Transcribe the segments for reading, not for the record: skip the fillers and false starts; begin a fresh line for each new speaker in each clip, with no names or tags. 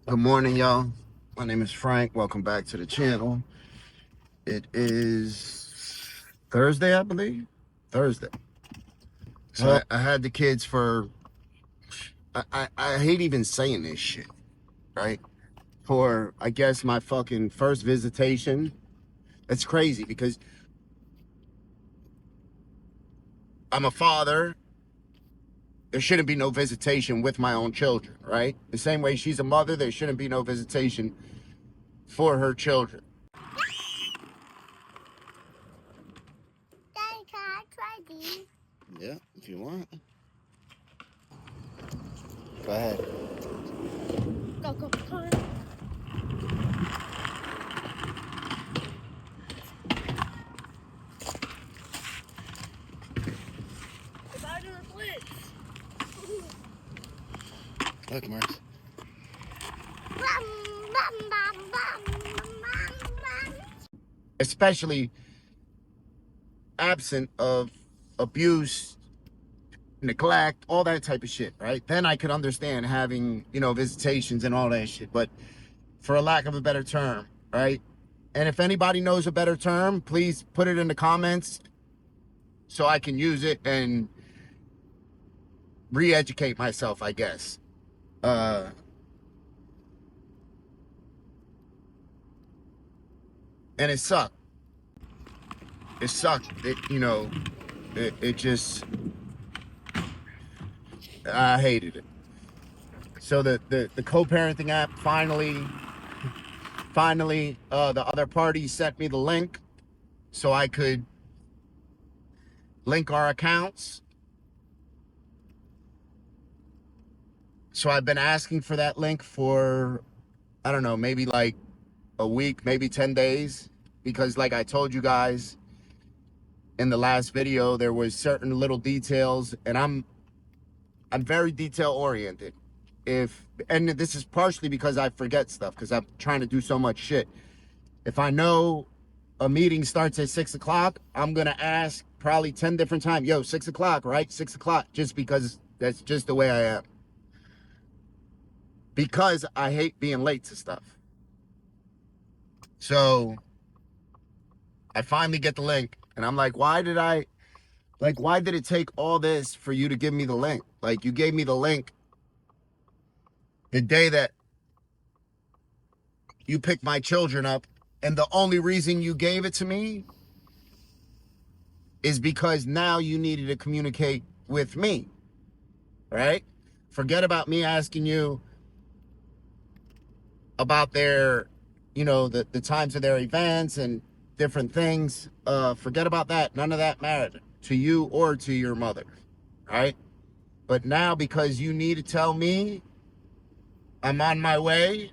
Good morning, y'all. My name is Frank. Welcome back to the channel. It is Thursday, I believe. Thursday. So I had the kids for, I hate even saying this shit, right? For, I guess, my fucking first visitation. It's crazy because I'm a father. There shouldn't be no visitation with my own children, right? The same way she's a mother, there shouldn't be no visitation for her children.
Daddy, can I try these?
Yeah, if you want. Go ahead.
Go, come on. If I do a blitz.
Look, Mark. Especially absent of abuse, neglect, all that type of shit, right? Then I could understand having, visitations and all that shit. But for a lack of a better term, right? And if anybody knows a better term, please put it in the comments so I can use it and re-educate myself, I guess. And it sucked. It sucked. It just, I hated it. So the co-parenting app finally, the other party sent me the link so I could link our accounts. So I've been asking for that link for, I don't know, maybe like a week, maybe 10 days. Because like I told you guys in the last video, there was certain little details, and I'm very detail oriented. And this is partially because I forget stuff because I'm trying to do so much shit. If I know a meeting starts at 6 o'clock, I'm going to ask probably 10 different times, yo, 6 o'clock, right? 6 o'clock, just because that's just the way I am. Because I hate being late to stuff. So I finally get the link and I'm like, why did it take all this for you to give me the link? Like, you gave me the link the day that you picked my children up, and the only reason you gave it to me is because now you needed to communicate with me, right? Forget about me asking you about their, the times of their events and different things. Forget about that. None of that mattered to you or to your mother, right? But now, because you need to tell me I'm on my way,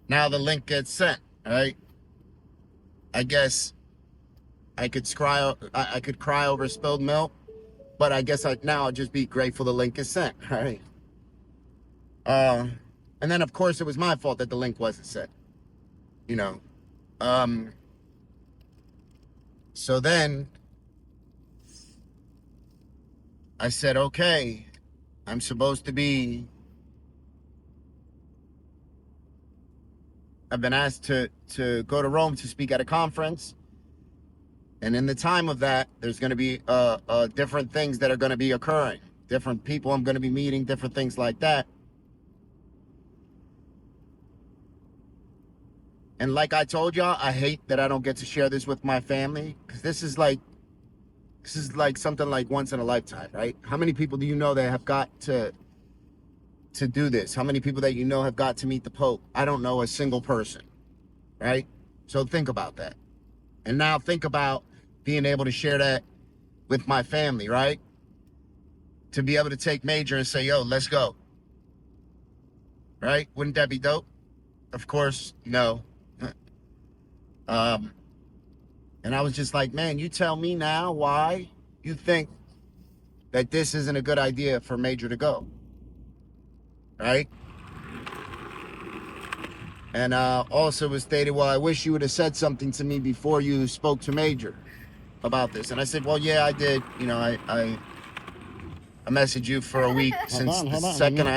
now the link gets sent, right? I guess I could cry over spilled milk, but I guess I'll just be grateful the link is sent, right? And then of course it was my fault that the link wasn't sent, you know. So then I said, okay, I'm supposed to be, I've been asked to go to Rome to speak at a conference. And in the time of that, there's going to be different things that are going to be occurring. Different people I'm going to be meeting, different things like that. And like I told y'all, I hate that I don't get to share this with my family. Because this is like something like once in a lifetime, right? How many people do you know that have got to do this? How many people that you know have got to meet the Pope? I don't know a single person, right? So think about that. And now think about being able to share that with my family, right? To be able to take Major and say, yo, let's go. Right? Wouldn't that be dope? Of course, no. And I was just like, man, you tell me now why you think that this isn't a good idea for Major to go. Right? And also was stated, well, I wish you would have said something to me before you spoke to Major about this. And I said, well, yeah, I did. I messaged you for a week since the second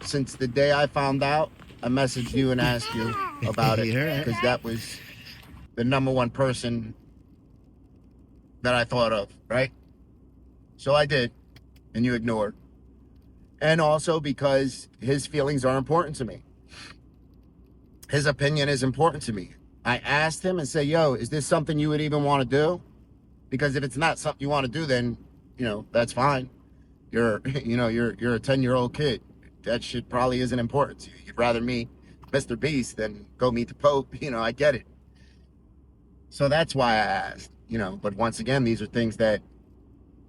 since the day I found out, I messaged you and asked you about it
You're right.
because that was the number one person that I thought of, right? So I did, and you ignored. And also because his feelings are important to me. His opinion is important to me. I asked him and said, yo, is this something you would even want to do? Because if it's not something you want to do, then, that's fine. You're a 10-year-old kid. That shit probably isn't important to you. You'd rather meet Mr. Beast than go meet the Pope. I get it. So that's why I asked, but once again, these are things that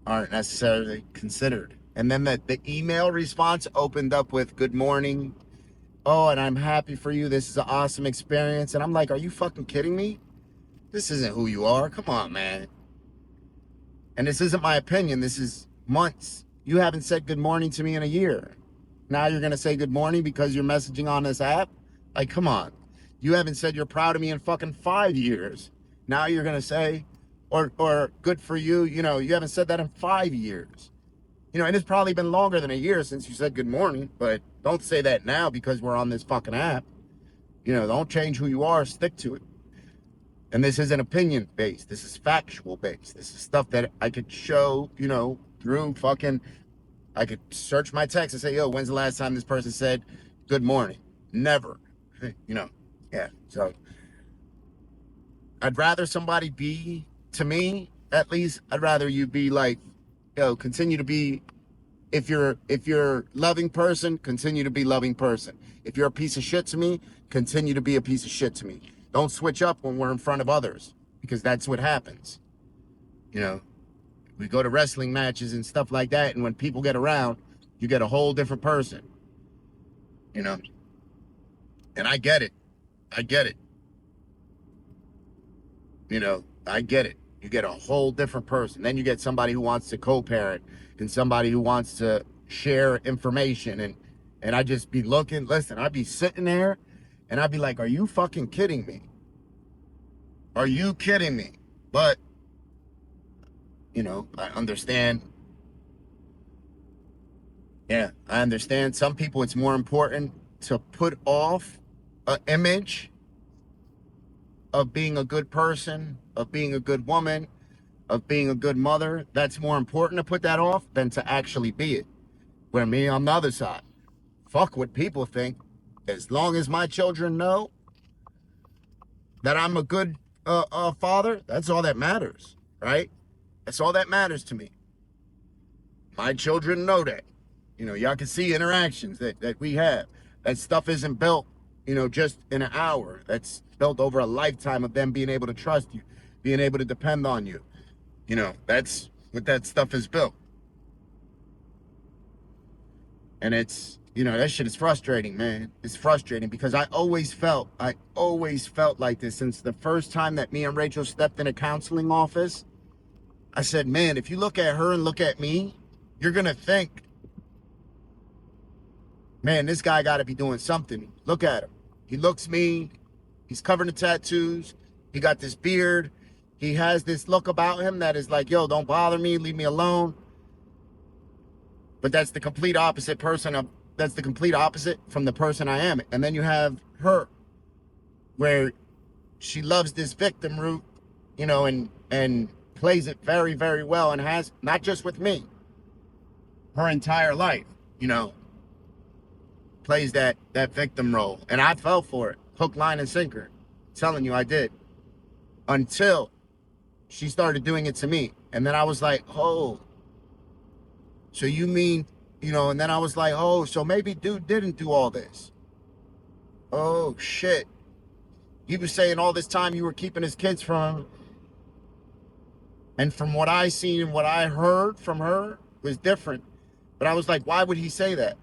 aren't necessarily considered. And then the email response opened up with good morning. Oh, and I'm happy for you. This is an awesome experience. And I'm like, are you fucking kidding me? This isn't who you are. Come on, man. And this isn't my opinion. This is months. You haven't said good morning to me in a year. Now you're going to say good morning because you're messaging on this app? Like, come on. You haven't said you're proud of me in fucking 5 years. Now you're going to say, or good for you. You haven't said that in 5 years. And it's probably been longer than a year since you said good morning, but don't say that now because we're on this fucking app. Don't change who you are, stick to it. And this isn't opinion based. This is factual based. This is stuff that I could show, through fucking, I could search my text and say, yo, when's the last time this person said good morning? Never. Yeah. So I'd rather somebody be, to me, at least, I'd rather you be like, yo, continue to be, if you're loving person, continue to be loving person. If you're a piece of shit to me, continue to be a piece of shit to me. Don't switch up when we're in front of others, because that's what happens. We go to wrestling matches and stuff like that, and when people get around, you get a whole different person. And I get it. I get it. I get it. You get a whole different person. Then you get somebody who wants to co-parent and somebody who wants to share information. And I just be looking, listen, I'd be sitting there and I'd be like, are you fucking kidding me? Are you kidding me? But, I understand. Yeah, I understand. Some people, it's more important to put off an image of being a good person, of being a good woman, of being a good mother. That's more important to put that off than to actually be it. Where me, on the other side. Fuck what people think. As long as my children know that I'm a good father, that's all that matters, right? That's all that matters to me. My children know that. Y'all can see interactions that we have. That stuff isn't built, just in an hour. That's built over a lifetime of them being able to trust you, being able to depend on you. That's what that stuff is built. And it's, that shit is frustrating, man. It's frustrating because I always felt like this since the first time that me and Rachel stepped in a counseling office. I said, man, if you look at her and look at me, you're going to think, man, this guy got to be doing something. Look at him. He looks mean. He's covered in tattoos. He got this beard. He has this look about him that is like, yo, don't bother me. Leave me alone. But that's the complete opposite that's the complete opposite from the person I am. And then you have her, where she loves this victim route, and plays it very, very well, and has, not just with me, her entire life, plays that victim role. And I fell for it, hook, line, and sinker. I'm telling you, I did. Until she started doing it to me. And then I was like, oh, so you mean, and then I was like, oh, so maybe dude didn't do all this. Oh, shit. He was saying all this time you were keeping his kids from him. And from what I seen and what I heard from her was different. But I was like, why would he say that?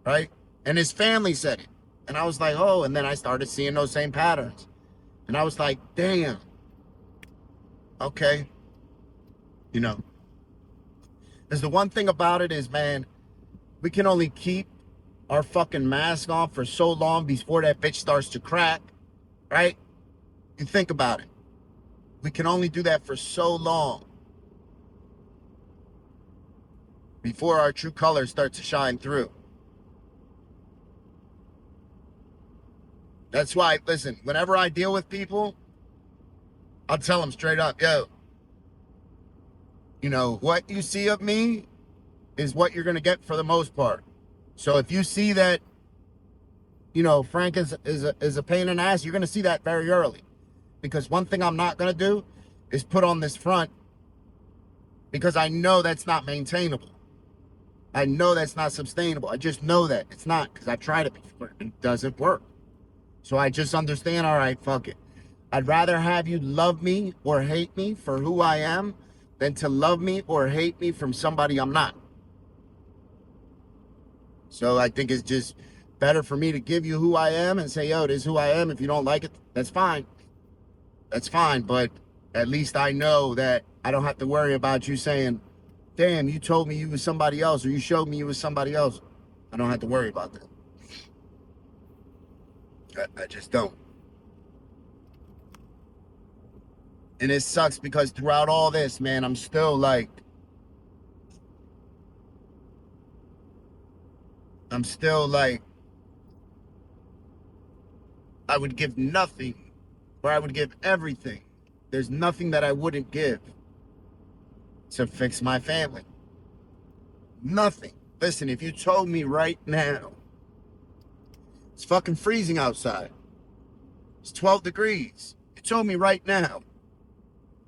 Right? And his family said it. And I was like, oh, and then I started seeing those same patterns. And I was like, damn. Okay. Because the one thing about it is, man, we can only keep our fucking mask on for so long before that bitch starts to crack, right? You think about it. We can only do that for so long before our true colors start to shine through. That's why, listen, whenever I deal with people, I'll tell them straight up, yo, you know, what you see of me is what you're going to get for the most part. So if you see that, you know, Frank is a pain in the ass, you're going to see that very early. Because one thing I'm not going to do is put on this front, because I know that's not maintainable. I know that's not sustainable. I just know that it's not, because I've tried it before. It doesn't work. So I just understand, all right, fuck it. I'd rather have you love me or hate me for who I am than to love me or hate me from somebody I'm not. So I think it's just better for me to give you who I am and say, yo, this is who I am. If you don't like it, that's fine. That's fine. But at least I know that I don't have to worry about you saying, damn, you told me you was somebody else, or you showed me you was somebody else. I don't have to worry about that. I just don't. And it sucks because throughout all this, man, I'm still like, I would give nothing, or I would give everything. There's nothing that I wouldn't give to fix my family. Nothing. Listen, if you told me right now, it's fucking freezing outside. It's 12 degrees. You told me right now,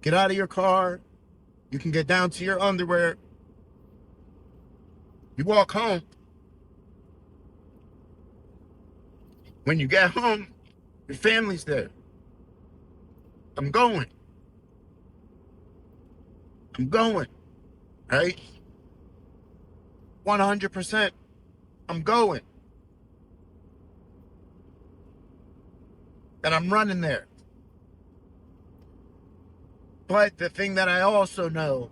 get out of your car. You can get down to your underwear. You walk home. When you get home, your family's there. I'm going. I'm going. Right? 100%. I'm going. And I'm running there. But the thing that I also know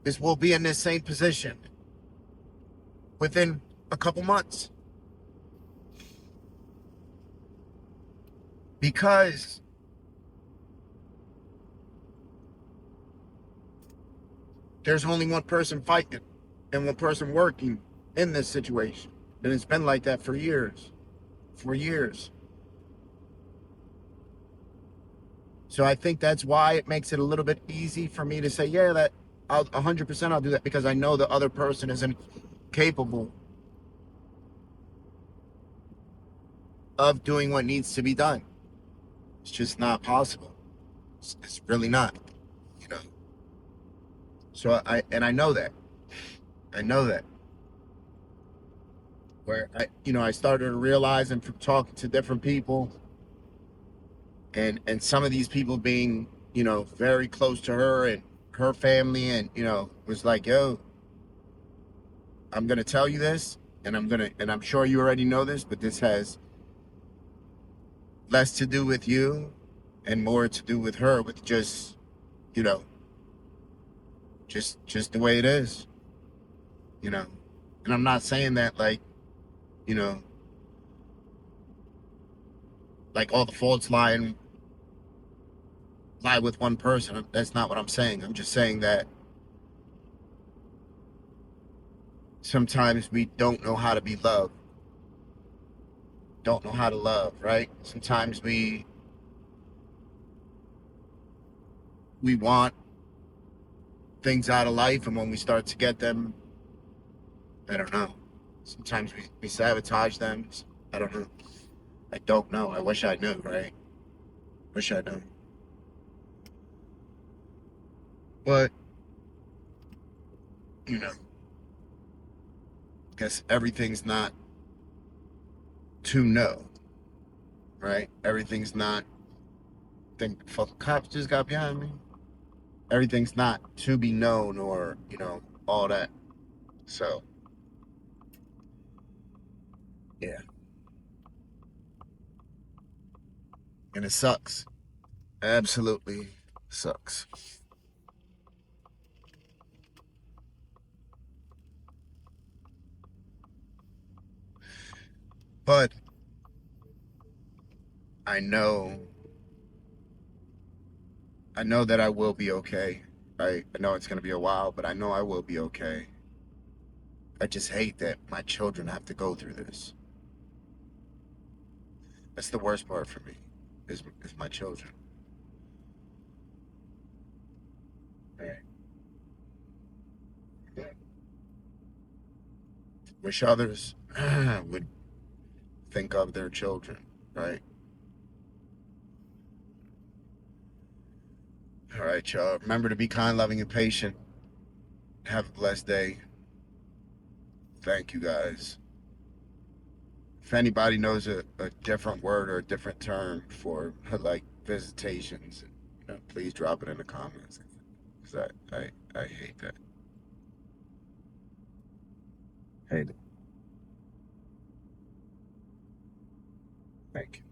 is we'll be in this same position within a couple months. Because there's only one person fighting and one person working in this situation. And it's been like that for years. For years. So I think that's why it makes it a little bit easy for me to say, yeah, that I'll 100% I'll do that, because I know the other person isn't capable of doing what needs to be done. It's just not possible. It's really not, you know. So I know that. I know that. Where I started to realize, and from talking to different people, and some of these people being, very close to her and her family, and was like, yo, I'm gonna tell you this, and I'm sure you already know this, but this has less to do with you and more to do with her, with just, you know, just the way it is, you know. And I'm not saying that like, you know, like all the faults lie with one person. That's not what I'm saying. I'm just saying that sometimes we don't know how to be loved. Don't know how to love, right? Sometimes we want things out of life, and when we start to get them, I don't know. Sometimes we sabotage them. I don't know. I don't know. I wish I knew, right? Wish I knew. But, guess everything's not to know, right? Everything's not, think, fuck, cops just got behind me. Everything's not to be known, or, all that. So, yeah. And it sucks. Absolutely sucks. But I know that I will be okay. Right? I know it's gonna be a while, but I know I will be okay. I just hate that my children have to go through this. That's the worst part for me, is my children. Right. Wish others would think of their children, right? All right, y'all. Remember to be kind, loving, and patient. Have a blessed day. Thank you, guys. If anybody knows a different word or a different term for like visitations, please drop it in the comments. Because I hate that. Hate it. Thank you.